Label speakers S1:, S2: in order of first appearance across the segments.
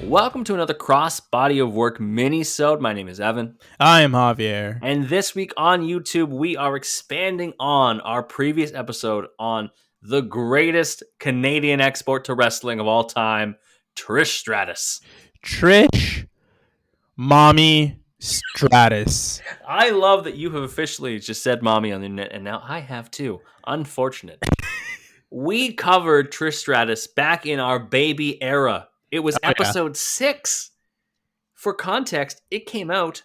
S1: Welcome to another Cross Body of Work mini-sode. My name is Evan.
S2: I am Javier.
S1: And this week on YouTube, we are expanding on our previous episode on the greatest Canadian export to wrestling of all time, Trish Stratus.
S2: Trish Mommy Stratus.
S1: I love that you have officially just said mommy on the internet, and now I have too. Unfortunate. We covered Trish Stratus back in our baby era. It was episode 6. For context, it came out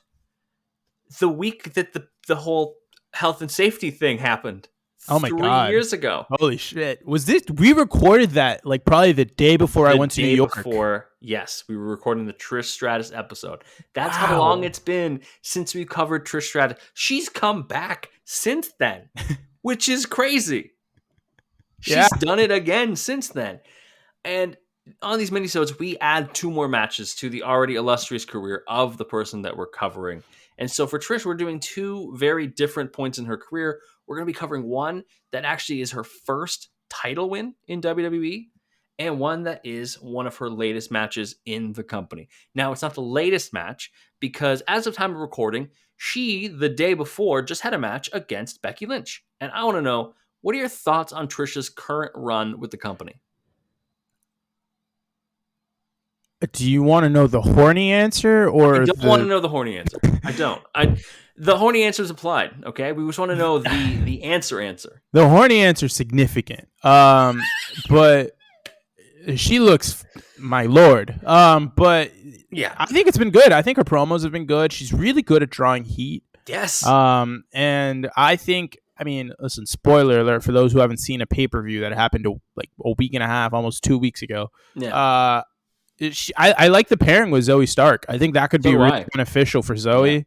S1: the week that the whole health and safety thing happened.
S2: Oh my God.
S1: 3 years ago.
S2: Holy shit. Was this, we recorded that like probably the day before I went to New York.
S1: Yes, we were recording the Trish Stratus episode. That's how long it's been since we covered Trish Stratus. She's come back since then, which is crazy. She's done it again since then. And on these minisodes, we add 2 more matches to the already illustrious career of the person that we're covering. And so for Trish, we're doing 2 very different points in her career. We're going to be covering one that actually is her first title win in WWE, and one that is one of her latest matches in the company. Now, it's not the latest match because as of time of recording, she, the day before, just had a match against Becky Lynch. And I want to know, what are your thoughts on Trish's current run with the company?
S2: Do you want to know the horny answer or
S1: I don't want to know the horny answer. I don't. The horny answer is applied. Okay, we just want to know the answer.
S2: The horny answer is significant. But she looks, my lord. But
S1: yeah,
S2: I think it's been good. I think her promos have been good. She's really good at drawing heat.
S1: Yes.
S2: And I think, I mean, listen, spoiler alert for those who haven't seen a pay-per-view that happened like a week and a half, almost 2 weeks ago.
S1: Yeah.
S2: I like the pairing with Zoe Stark. I think that could be really beneficial for Zoe.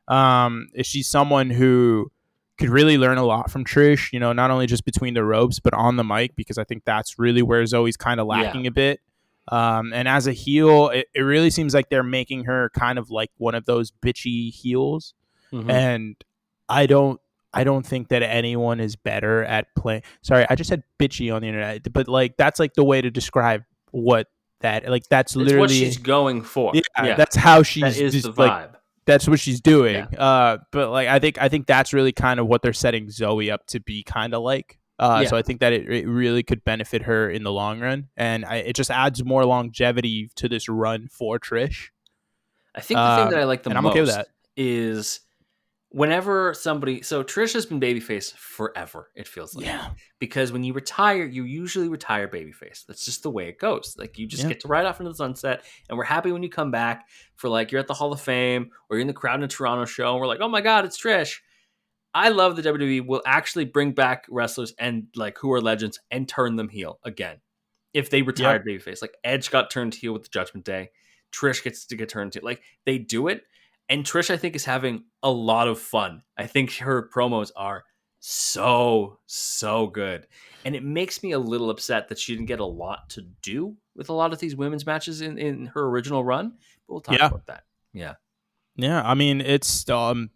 S2: Yeah. She's someone who could really learn a lot from Trish, you know, not only just between the ropes, but on the mic, because I think that's really where Zoe's kind of lacking a bit. And as a heel, it really seems like they're making her kind of like one of those bitchy heels. Mm-hmm. And I don't think that anyone is better at playing. Sorry, I just said bitchy on the internet, but like that's like the way to describe what that, like that's literally
S1: what she's going for.
S2: Yeah, that's how she's
S1: that is
S2: just,
S1: the vibe.
S2: like, that's what she's doing.
S1: Yeah.
S2: But like I think that's really kind of what they're setting Zoe up to be kind of like. So I think that it really could benefit her in the long run, and it just adds more longevity to this run for Trish.
S1: I think the thing that I like the most
S2: okay with that.
S1: is whenever somebody, so Trish has been babyface forever, it feels like.
S2: Yeah.
S1: Because when you retire, you usually retire babyface. That's just the way it goes. Like you just get to ride off into the sunset, and we're happy when you come back for like you're at the Hall of Fame or you're in the crowd in a Toronto show, and we're like, oh my God, it's Trish. I love the WWE will actually bring back wrestlers and like who are legends and turn them heel again if they retired babyface. Like Edge got turned heel with the Judgment Day. Trish gets to get turned heel. Like they do it. And Trish, I think, is having a lot of fun. I think her promos are so good. And it makes me a little upset that she didn't get a lot to do with a lot of these women's matches in her original run. But we'll talk about that. Yeah.
S2: Yeah, I mean, it's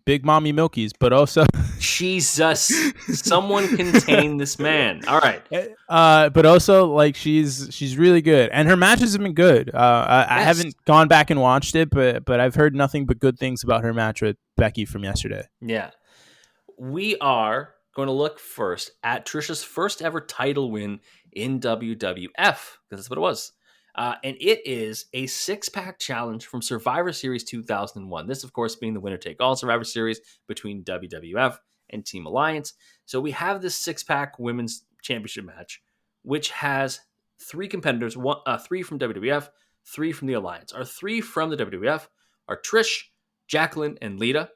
S2: Big Mommy Milky's, but also...
S1: Jesus, someone contain this man. All right.
S2: But also, like, she's really good. And her matches have been good. I haven't gone back and watched it, but I've heard nothing but good things about her match with Becky from yesterday.
S1: Yeah. We are going to look first at Trish's first ever title win in WWF, because that's what it was. And it is a 6-pack challenge from Survivor Series 2001. This, of course, being the winner-take-all Survivor Series between WWF and Team Alliance. So we have this 6-pack women's championship match, which has 3 competitors, 3 from WWF, 3 from the Alliance. Our 3 from the WWF are Trish, Jacqueline, and Lita.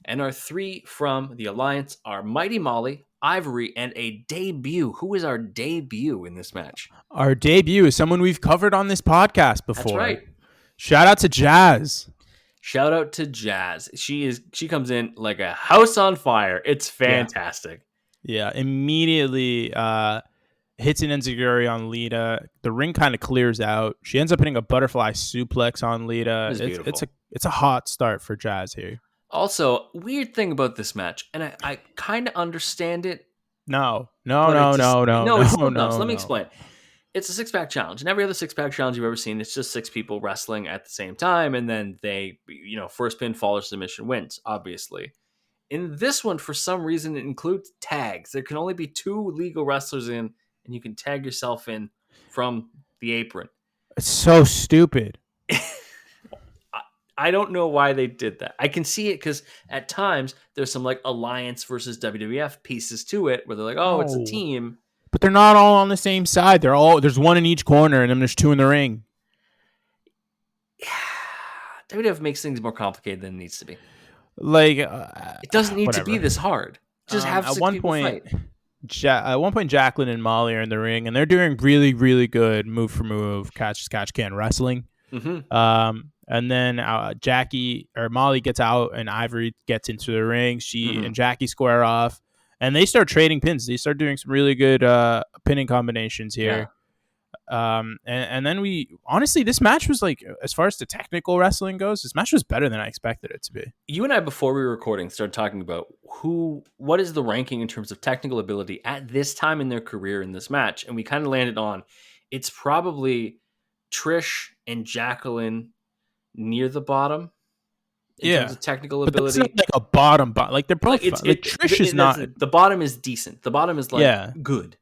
S1: And our 3 from the Alliance are Mighty Molly, Ivory, and a debut. Who is our debut in this match?
S2: Our debut is someone we've covered on this podcast before.
S1: That's right.
S2: Shout out to Jazz.
S1: Shout out to Jazz. She comes in like a house on fire. It's fantastic.
S2: Yeah, immediately hits an enziguri on Lita. The ring kind of clears out. She ends up hitting a butterfly suplex on Lita. It's a hot start for Jazz here.
S1: Also, weird thing about this match, and I kind of understand it.
S2: No. Let me explain.
S1: it's a six-pack challenge, and every other six-pack challenge you've ever seen, it's just 6 people wrestling at the same time, and then they, first pinfall or submission wins, obviously. In this one, for some reason, it includes tags. There can only be 2 legal wrestlers in, and you can tag yourself in from the apron.
S2: It's so stupid.
S1: I don't know why they did that. I can see it because at times there's some like Alliance versus WWF pieces to it where they're like, oh, it's a team.
S2: But they're not all on the same side. There's one in each corner, and then there's 2 in the ring.
S1: WWF makes things more complicated than it needs to be.
S2: Like
S1: it doesn't need to be this hard. Just have 6 people fight.
S2: At one point, Jacqueline and Molly are in the ring, and they're doing really, really good move for move, catch as catch can wrestling.
S1: Mm-hmm.
S2: And then Molly gets out, and Ivory gets into the ring. She and Jackie square off, and they start trading pins. They start doing some really good pinning combinations here. Yeah. And then honestly, this match was like, as far as the technical wrestling goes, this match was better than I expected it to be.
S1: You and I, before we were recording, started talking about what is the ranking in terms of technical ability at this time in their career in this match. And we kind of landed on, it's probably Trish and Jacqueline near the bottom in terms of technical ability.
S2: But that's not like a bottom. Like they're both Trish is not.
S1: The bottom is decent. The bottom is like good.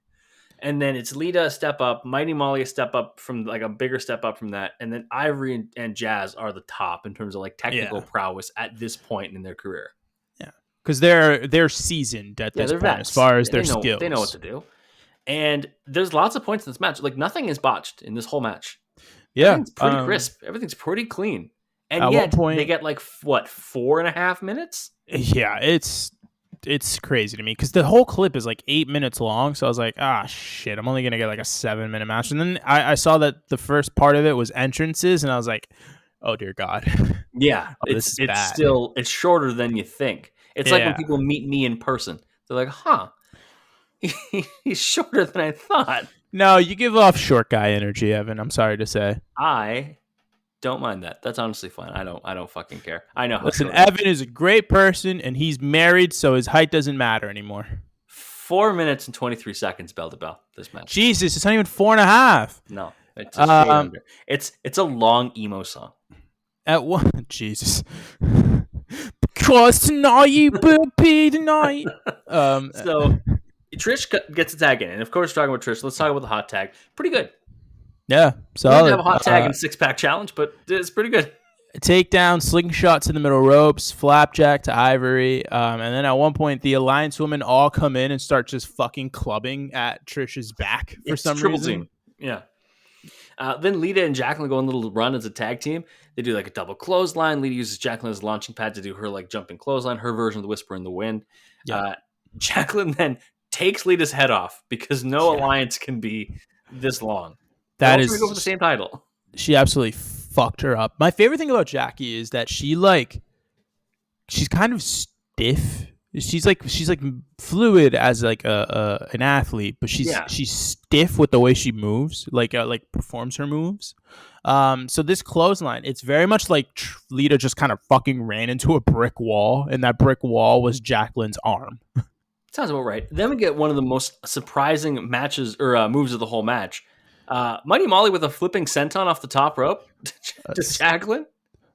S1: And then it's Lita a step up, Mighty Molly a step up from like a bigger step up from that, and then Ivory and Jazz are the top in terms of like technical prowess at this point in their career.
S2: Yeah, because they're seasoned at this point as far as their skills.
S1: They know what to do. And there's lots of points in this match. Like nothing is botched in this whole match.
S2: Yeah,
S1: everything's pretty crisp. Everything's pretty clean. And yet they get like 4.5 minutes.
S2: Yeah, it's crazy to me because the whole clip is like 8 minutes long. So I was like, shit, I'm only going to get like a 7-minute match. And then I saw that the first part of it was entrances, and I was like, oh, dear God.
S1: Yeah, it's shorter than you think. It's like when people meet me in person. They're like, huh, he's shorter than I thought.
S2: No, you give off short guy energy, Evan. I'm sorry to say.
S1: I don't mind that. That's honestly fine. I don't fucking care. I know.
S2: Listen, Evan is a great person, and he's married, so his height doesn't matter anymore.
S1: 4 minutes and 23 seconds, bell to bell. This match.
S2: Jesus, it's not even 4.5.
S1: No, it's just under. It's a long emo song.
S2: At what? Jesus. Because tonight you will be the night.
S1: So Trish gets a tag in, and of course, talking about Trish, let's talk about the hot tag. Pretty good.
S2: Yeah,
S1: so we didn't have a hot tag and 6-pack challenge, but it's pretty good.
S2: Takedown, slingshots in the middle ropes, flapjack to Ivory, and then at one point the Alliance women all come in and start just fucking clubbing at Trish's back for some reason. Triple team.
S1: Yeah. Then Lita and Jacqueline go on a little run as a tag team. They do like a double clothesline. Lita uses Jacqueline as a launching pad to do her like jumping clothesline, her version of the Whisper in the Wind. Yeah. Jacqueline then takes Lita's head off because no Alliance can be this long.
S2: That is,
S1: go for the same title.
S2: She absolutely fucked her up. My favorite thing about Jackie is that she's kind of stiff. She's like fluid as like an athlete, but she's stiff with the way she moves, like performs her moves. So this clothesline, it's very much like Lita just kind of fucking ran into a brick wall, and that brick wall was Jacqueline's arm.
S1: Sounds about right. Then we get one of the most surprising matches or moves of the whole match. Mighty Molly with a flipping senton off the top rope to Jacqueline.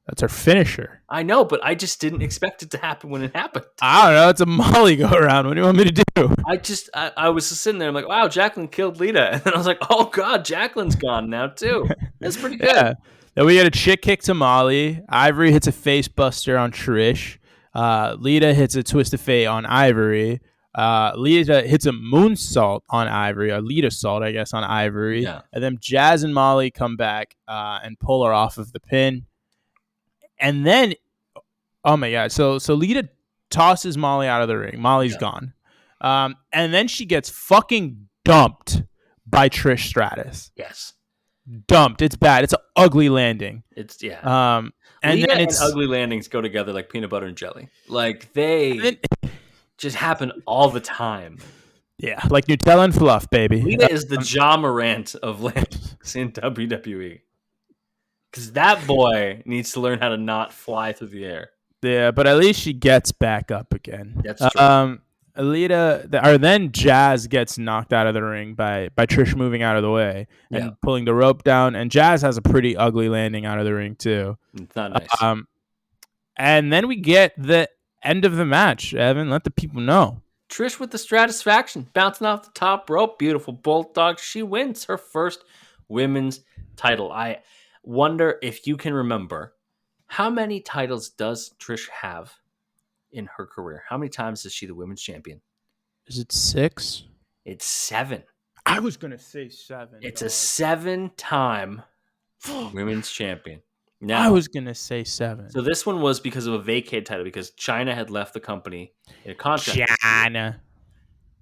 S2: That's her finisher.
S1: I know, but I just didn't expect it to happen when it happened.
S2: I don't know. It's a Molly go around. What do you want me to do?
S1: I was just sitting there. I'm like, wow, Jacqueline killed Lita. And then I was like, oh, God, Jacqueline's gone now, too. That's pretty good. Yeah.
S2: Then we get a chick kick to Molly. Ivory hits a face buster on Trish. Lita hits a twist of fate on Ivory. Lita hits a moonsault on Ivory, a Lita salt, I guess, on Ivory. Yeah. And then Jazz and Molly come back and pull her off of the pin. And then, oh my God, so Lita tosses Molly out of the ring. Molly's gone. And then she gets fucking dumped by Trish Stratus.
S1: Yes.
S2: Dumped. It's bad. It's an ugly landing.
S1: It's, yeah.
S2: And
S1: Lita
S2: then
S1: and ugly landings go together like peanut butter and jelly. Like, they just happen all the time.
S2: Yeah, like Nutella and fluff, baby.
S1: Lita is the Ja Morant of landings in WWE. Because that boy needs to learn how to not fly through the air.
S2: Yeah, but at least she gets back up again.
S1: That's true.
S2: then Jazz gets knocked out of the ring by Trish moving out of the way and pulling the rope down, and Jazz has a pretty ugly landing out of the ring too.
S1: It's not nice.
S2: And then we get the end of the match. Evan, let the people know.
S1: Trish with the Stratusfaction, bouncing off the top rope. Beautiful bulldog. She wins her first women's title. I wonder if you can remember, how many titles does Trish have in her career? How many times is she the women's champion?
S2: Is it 6?
S1: It's 7.
S2: I was going to say 7.
S1: It's a 7-time women's champion. Now,
S2: I was going to say 7.
S1: So this one was because of a vacated title, because China had left the company in a contract.
S2: China.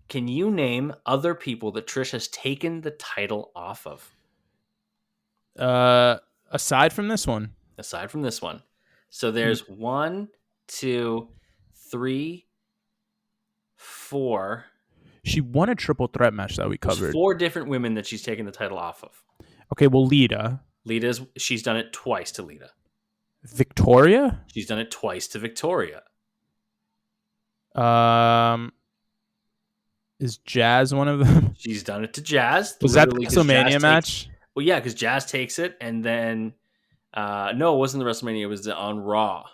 S1: Can you name other people that Trish has taken the title off of?
S2: Aside from this one.
S1: Aside from this one. So there's 1, 2, 3, 4.
S2: She won a triple threat match that we covered.
S1: There's 4 different women that she's taken the title off of.
S2: Okay, well, Lita.
S1: She's done it twice to Lita.
S2: Victoria?
S1: She's done it twice to Victoria.
S2: Is Jazz one of them?
S1: She's done it to Jazz.
S2: Was that the WrestleMania match?
S1: Well, yeah, because Jazz takes it, and then no, it wasn't the WrestleMania. It was on Raw.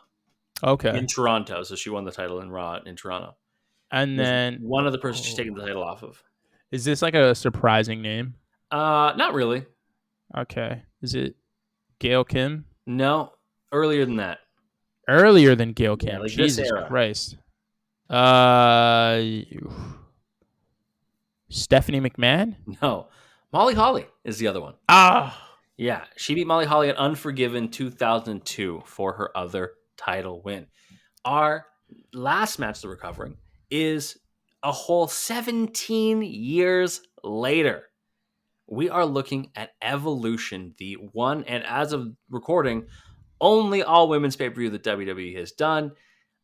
S2: Okay.
S1: In Toronto, so she won the title in Raw in Toronto.
S2: And then
S1: one of the persons she's taking the title off of.
S2: Is this like a surprising name?
S1: Not really.
S2: Okay. Is it Gail Kim?
S1: No, earlier than that.
S2: Earlier than Gail Kim.
S1: Yeah, like
S2: Jesus Christ. Stephanie McMahon?
S1: No. Molly Holly is the other one. Yeah, she beat Molly Holly at Unforgiven 2002 for her other title win. Our last match that we're covering is a whole 17 years later. We are looking at Evolution, the one, and as of recording, only all women's pay-per-view that WWE has done.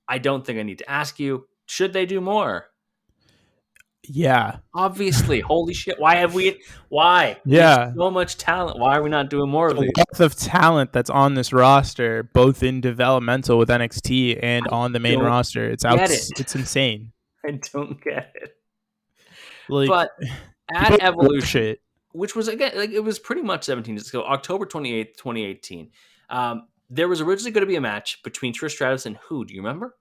S1: I don't think I need to ask you, should they do more?
S2: Yeah.
S1: Obviously. Holy shit. Why?
S2: Yeah.
S1: There's so much talent. Why are we not doing more of these?
S2: The depth of talent that's on this roster, both in developmental with NXT and on the main roster. It's insane.
S1: I don't get it.
S2: But
S1: at Evolution, which was, again, like, it was pretty much 17 years ago, October 28th, 2018. There was originally going to be a match between Trish Stratus and who? Do you remember?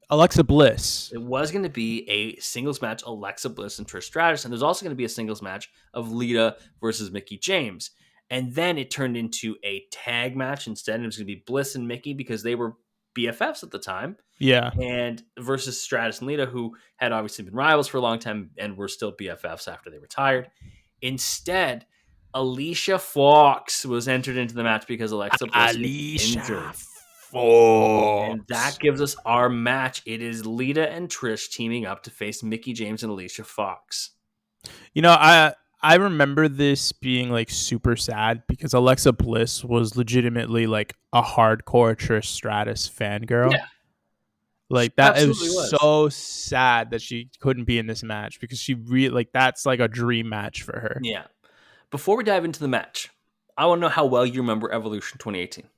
S2: Alexa Bliss.
S1: It was going to be a singles match, Alexa Bliss and Trish Stratus, and there's also going to be a singles match of Lita versus Mickie James. And then it turned into a tag match instead. It was going to be Bliss and Mickie because they were BFFs at the time.
S2: Yeah.
S1: And versus Stratus and Lita, who had obviously been rivals for a long time and were still BFFs after they retired. Instead, Alicia Fox was entered into the match because Alexa Bliss was injured. And that gives us our match. It is Lita and Trish teaming up to face Mickie James and Alicia Fox.
S2: You know, I remember this being like super sad because Alexa Bliss was legitimately like a hardcore Trish Stratus fangirl. Yeah. Like that, it was so sad that she couldn't be in this match because she really, like, that's like a dream match for her.
S1: Yeah. Before we dive into the match, I want to know how well you remember Evolution 2018.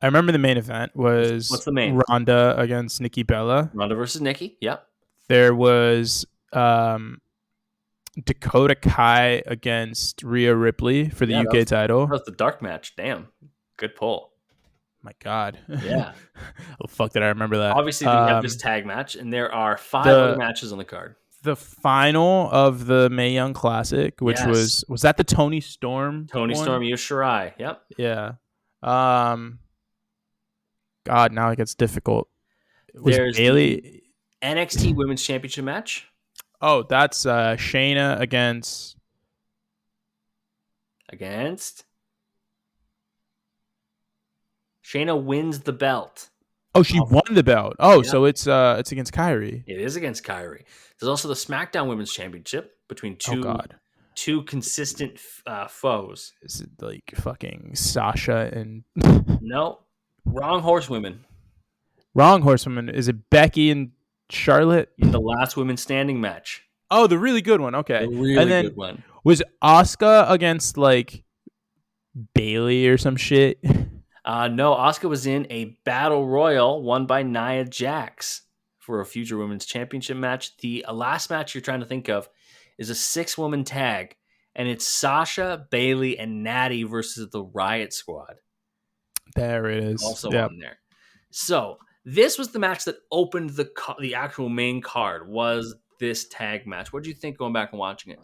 S2: I remember the main event was
S1: What's the main?
S2: Ronda against Nikki Bella.
S1: Ronda versus Nikki, yep.
S2: There was Dakota Kai against Rhea Ripley for the UK title.
S1: That was the dark match. Damn. Good pull.
S2: My God.
S1: Yeah.
S2: Oh, fuck, did I remember that?
S1: Obviously, we have this tag match, and there are 5 other matches on the card.
S2: The final of the Mae Young Classic, which was that the Toni Storm?
S1: Toni Storm, Io Shirai. Yep.
S2: Yeah. God, now it gets difficult.
S1: There's Bailey NXT Women's Championship match.
S2: Oh, that's Shayna against
S1: Shayna wins the belt.
S2: Oh, she won the belt. Oh, yeah. So it's against Kairi.
S1: It is against Kairi. There's also the SmackDown Women's Championship between two consistent foes.
S2: Is it like fucking Sasha and
S1: No, wrong horsewomen.
S2: Wrong horsewomen. Is it Becky and Charlotte?
S1: The last women standing match.
S2: Oh, the really good one. Okay.
S1: The really good one.
S2: Was Asuka against like Bailey or some shit?
S1: No, Asuka was in a battle royal won by Nia Jax for a future women's championship match. The last match you're trying to think of is a 6-woman tag, and it's Sasha, Bailey, and Natty versus the Riot Squad.
S2: There it is.
S1: Also on there. So this was the match that opened the actual main card, was this tag match. What do you think going back and watching it?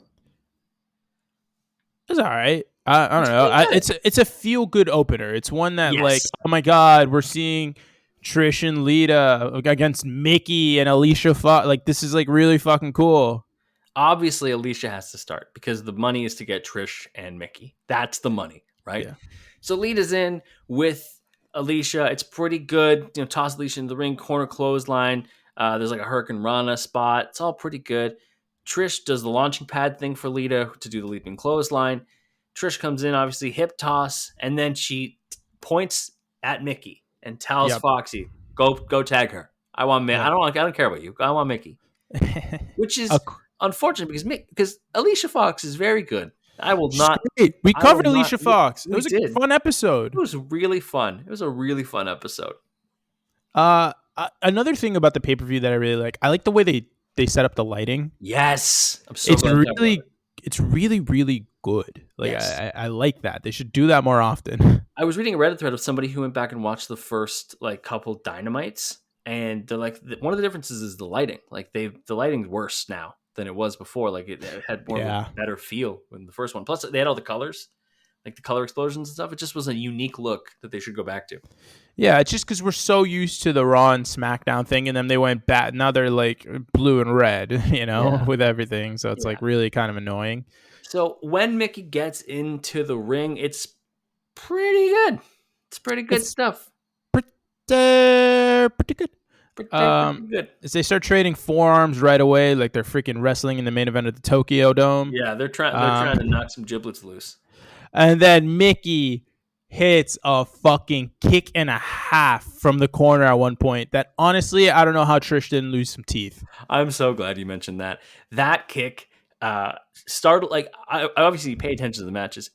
S2: It's all right. I don't know. It's a feel good opener. It's one that like, oh my god, we're seeing Trish and Lita against Mickey and Alicia Fox. Like, this is like really fucking cool.
S1: Obviously, Alicia has to start because the money is to get Trish and Mickey. That's the money, right?
S2: Yeah.
S1: So Lita's in with Alicia. It's pretty good. Toss Alicia in the ring, corner clothesline. There's like a Hurricane Rana spot. It's all pretty good. Trish does the launching pad thing for Lita to do the leaping clothesline. Trish comes in, obviously hip toss, and then she points at Mickey and tells Foxy, "Go tag her. I want I don't care about you. I want Mickey," which is unfortunate because Alicia Fox is very good. I will not.
S2: We covered Alicia Fox. It was a fun episode.
S1: It was really fun. It was a really fun episode.
S2: Another thing about the pay-per-view that I really like, I like the way they set up the lighting.
S1: Yes,
S2: it's really, really good. Like, yes. I like that. They should do that more often.
S1: I was reading a Reddit thread of somebody who went back and watched the first like couple Dynamites, and they're like, one of the differences is the lighting. Like the lighting's worse now than it was before. Like it had more of a better feel in the first one. Plus, they had all the colors, like the color explosions and stuff. It just was a unique look that they should go back to.
S2: Yeah, it's just because we're so used to the Raw and SmackDown thing, and then they went back. Now they're like blue and red, with everything. So it's like really kind of annoying.
S1: So when Mickey gets into the ring, it's pretty good. It's pretty good stuff.
S2: Pretty good. Pretty good. As they start trading forearms right away, like they're freaking wrestling in the main event of the Tokyo Dome.
S1: Yeah, they're trying to knock some giblets loose.
S2: And then Mickey hits a fucking kick and a half from the corner at one point that honestly, I don't know how Trish didn't lose some teeth.
S1: I'm so glad you mentioned that. That kick started, like, I obviously pay attention to the matches.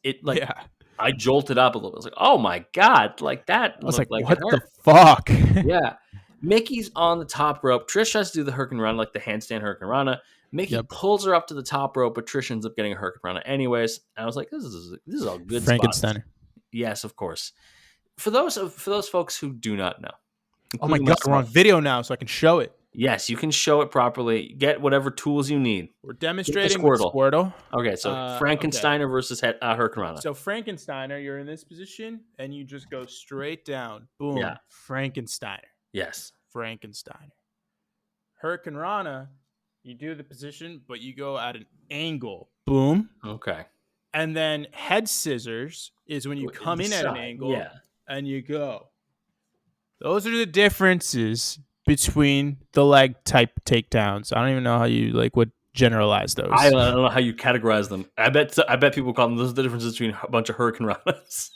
S1: I jolted up a little bit. I was like, oh my God, like that.
S2: I was like what the fuck?
S1: Yeah. Mickey's on the top rope. Trish tries to do the Hurricane Rana, like the handstand Hurricane Rana. Mickey pulls her up to the top rope, but Trish ends up getting a Hurricane Rana anyways. And I was like, this is all good.
S2: Frankenstein.
S1: Yes, of course. For those folks who do not know.
S2: Oh my God, we're on video now, so I can show it.
S1: Yes, you can show it properly. Get whatever tools you need.
S2: We're demonstrating Squirtle.
S1: Okay, so Frankensteiner versus Hurricane Rana.
S2: So Frankensteiner, you're in this position, and you just go straight down. Boom.
S1: Yeah.
S2: Frankensteiner.
S1: Yes.
S2: Frankensteiner. Hurricane Rana, you do the position, but you go at an angle. Boom.
S1: Okay.
S2: And then head scissors is when you come in at an angle and you go. Those are the differences between the leg type takedowns. I don't even know how you would generalize those.
S1: I don't know how you categorize them. I bet people call them. Those are the differences between a bunch of Hurricane Ranas.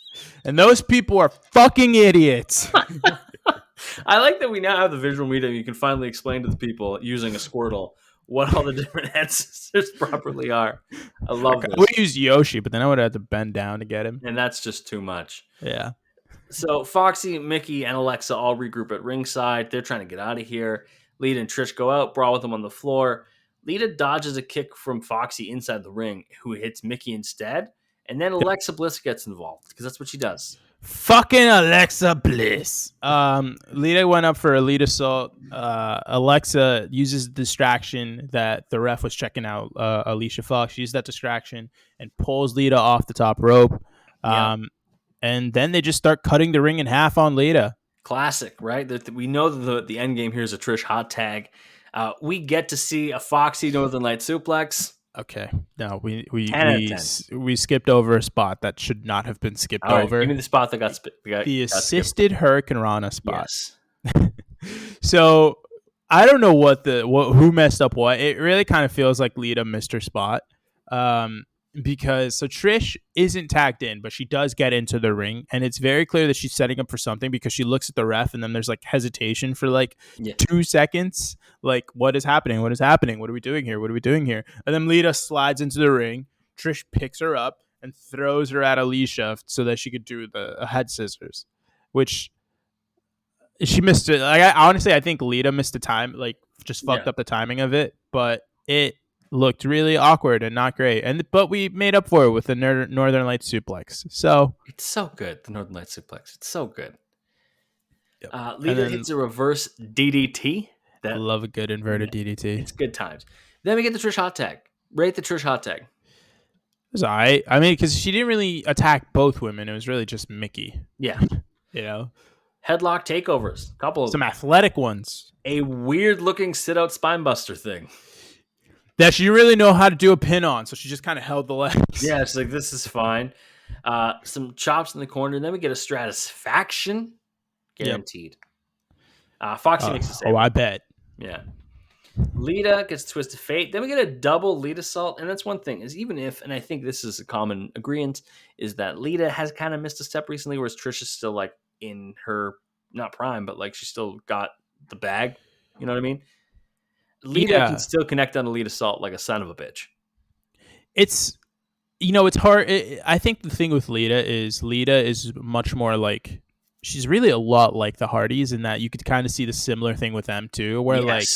S2: And those people are fucking idiots.
S1: I like that we now have the visual medium. You can finally explain to the people using a Squirtle what all the different head scissors properly are. I love this.
S2: I would use Yoshi, but then I would have to bend down to get him.
S1: And that's just too much.
S2: Yeah.
S1: So Foxy, Mickey, and Alexa all regroup at ringside. They're trying to get out of here. Lita and Trish go out, brawl with them on the floor. Lita dodges a kick from Foxy inside the ring, who hits Mickey instead. And then Alexa Bliss gets involved, because that's what she does.
S2: Fucking Alexa Bliss. Lita went up for a lead assault. Alexa uses the distraction that the ref was checking out Alicia Fox. She used that distraction and pulls Lita off the top rope. And then they just start cutting the ring in half on Lita.
S1: Classic, right? We know that the end game here is a Trish hot tag. We get to see a Foxy Northern Light suplex.
S2: Okay. No, we skipped over a spot that should not have been skipped over.
S1: Give me the spot that got
S2: the assisted Hurricane Rana spot.
S1: Yes.
S2: So I don't know who messed up what. It really kind of feels like Lita missed her spot. Because Trish isn't tagged in, but she does get into the ring, and it's very clear that she's setting up for something because she looks at the ref, and then there's hesitation for 2 seconds. What is happening? What is happening? What are we doing here? What are we doing here? And then Lita slides into the ring. Trish picks her up and throws her at Alicia so that she could do the head scissors, which she missed it. Honestly, I think Lita missed the time. just fucked up the timing of it, but it looked really awkward and not great. But we made up for it with the Northern Lights suplex. So
S1: it's so good. The Northern Lights suplex. It's so good.
S2: Yep.
S1: Lita hits a reverse DDT.
S2: I love a good inverted DDT.
S1: It's good times. Then we get the Trish hot tag. Rate the Trish hot tag.
S2: It was all right. I mean, because she didn't really attack both women. It was really just Mickey.
S1: Yeah.
S2: You know?
S1: Headlock takeovers.
S2: Some athletic ones.
S1: A weird-looking sit-out spinebuster thing.
S2: That she didn't really know how to do a pin on, so she just kind of held the legs.
S1: Yeah, it's like, this is fine. Some chops in the corner, and then we get a Stratus faction. Guaranteed. Yep. Foxy makes a save.
S2: Oh, I bet.
S1: Yeah. Lita gets Twisted Fate. Then we get a double Lita salt. And that's one thing, is even if, and I think this is a common agreement, is that Lita has kind of missed a step recently, whereas Trish is still like in her, not prime, but like she still got the bag. You know what I mean? Lita can still connect on a Lita salt like a son of a bitch.
S2: It's, it's hard. I think the thing with Lita is much more like, she's really a lot like the Hardys in that you could kind of see the similar thing with them too, where like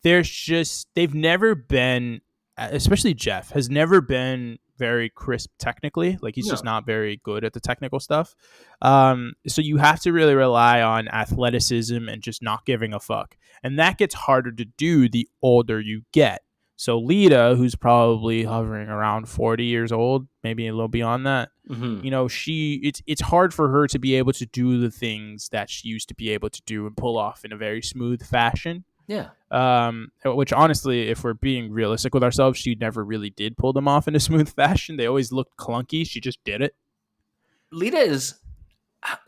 S2: they've never been, especially Jeff has never been very crisp technically. Like he's just not very good at the technical stuff. So you have to really rely on athleticism and just not giving a fuck. And that gets harder to do the older you get. So Lita, who's probably hovering around 40 years old, maybe a little beyond that, it's hard for her to be able to do the things that she used to be able to do and pull off in a very smooth fashion.
S1: Yeah.
S2: Which honestly, if we're being realistic with ourselves, she never really did pull them off in a smooth fashion. They always looked clunky. She just did it.
S1: Lita is,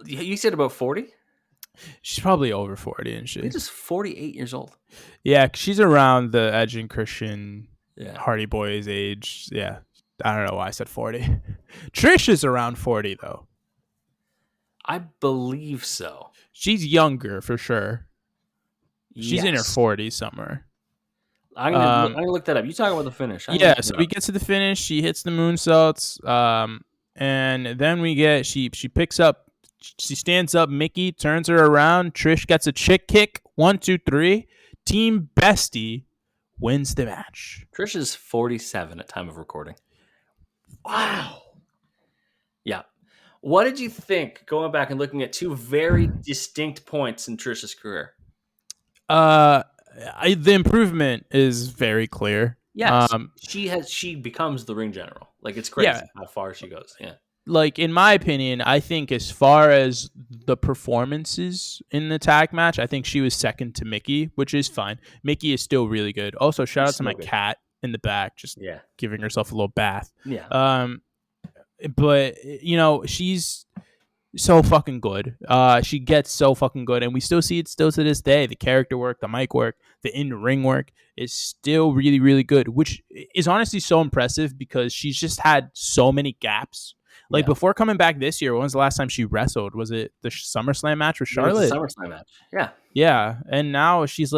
S1: you said about 40?
S2: She's probably over 40, isn't she?
S1: Lita's 48 years old.
S2: Yeah, she's around the Edge and Christian Hardy Boys age. Yeah. I don't know why I said 40. Trish is around 40, though.
S1: I believe so.
S2: She's younger, for sure. She's in her 40s somewhere.
S1: I'm gonna look that up. You talk about the finish.
S2: So we get to the finish. She hits the moonsaults. And then we get, she picks up, she stands up, Mickey turns her around. Trish gets a chick kick. 1, 2, 3. Team Bestie wins the match.
S1: Trish is 47 at time of recording. Wow. Yeah. What did you think going back and looking at two very distinct points in Trish's career?
S2: The improvement is very clear.
S1: Yes. She becomes the ring general. Like, it's crazy how far she goes. Yeah.
S2: Like, in my opinion, I think as far as the performances in the tag match, I think she was second to Mickey, which is fine. Mickey is still really good. Also, shout out to my cat in the back, just giving herself a little bath.
S1: Yeah.
S2: But, she's so fucking good. She gets so fucking good, and we still see it still to this day. The character work, the mic work, the in-ring work is still really, really good, which is honestly so impressive because she's just had so many gaps. Like, before coming back this year, when was the last time she wrestled? Was it the SummerSlam match with Charlotte?
S1: The SummerSlam match, yeah.
S2: Yeah, and now she's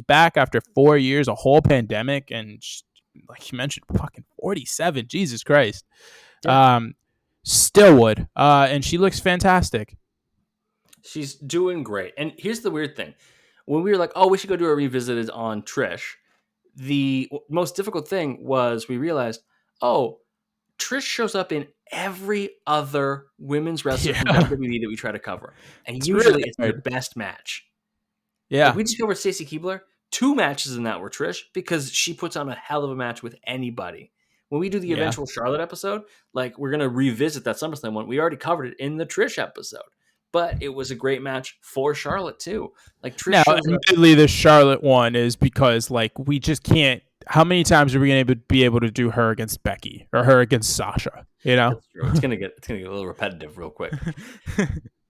S2: back after 4 years, a whole pandemic, and she, like you mentioned, fucking 47. Jesus Christ. Yeah. Still would. And she looks fantastic.
S1: She's doing great. And here's the weird thing. When we were like, oh, we should go do a revisited on Trish, the most difficult thing was we realized, oh, Trish shows up in every other women's wrestler from WWE that we try to cover. And usually it's their best match.
S2: Yeah.
S1: Like, we just covered Stacy Keibler. 2 matches in that were Trish because she puts on a hell of a match with anybody. When we do the eventual Charlotte episode, like, we're going to revisit that SummerSlam one. We already covered it in the Trish episode. But it was a great match for Charlotte, too. Like, Trish.
S2: Now, admittedly, the Charlotte one is because, like, we just can't. How many times are we going to be able to do her against Becky or her against Sasha? You know,
S1: that's true. It's gonna get a little repetitive real quick.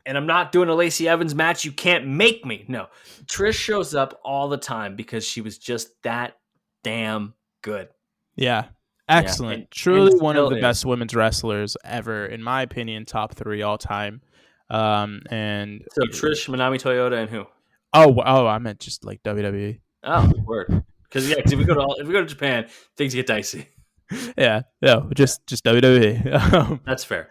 S1: And I'm not doing a Lacey Evans match. You can't make me. No, Trish shows up all the time because she was just that damn good.
S2: Yeah, excellent. And truly one of the best women's wrestlers ever, in my opinion. Top 3 all time. And
S1: so Trish, Manami Toyota, and who?
S2: Oh, I meant just like WWE.
S1: Oh, word. Because if we go to Japan, things get dicey.
S2: Yeah, no, just WWE.
S1: That's fair.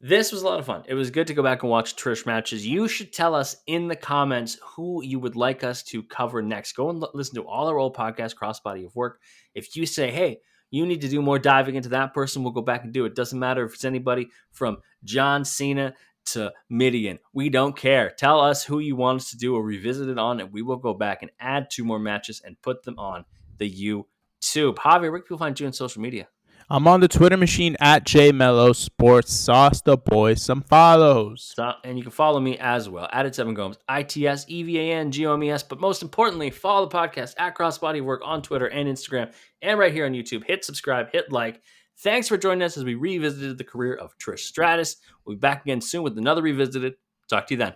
S1: This was a lot of fun. It was good to go back and watch Trish matches. You should tell us in the comments who you would like us to cover next. Go and listen to all our old podcasts, Crossbody of Work. If you say, hey, you need to do more diving into that person, we'll go back and do it. Doesn't matter if it's anybody from John Cena to Midian. We don't care. Tell us who you want us to do a revisited on, and we will go back and add 2 more matches and put them on the YouTube. Javier, where can people find you on social media?
S2: I'm on the Twitter machine at JMelloSports. Sauce the boys some follows.
S1: And you can follow me as well at @7gomes, ITSEVANGOMES. But most importantly, follow the podcast at Crossbody Work on Twitter and Instagram, and right here on YouTube. Hit subscribe, hit like. Thanks for joining us as we revisited the career of Trish Stratus. We'll be back again soon with another revisited. Talk to you then.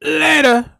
S2: Later.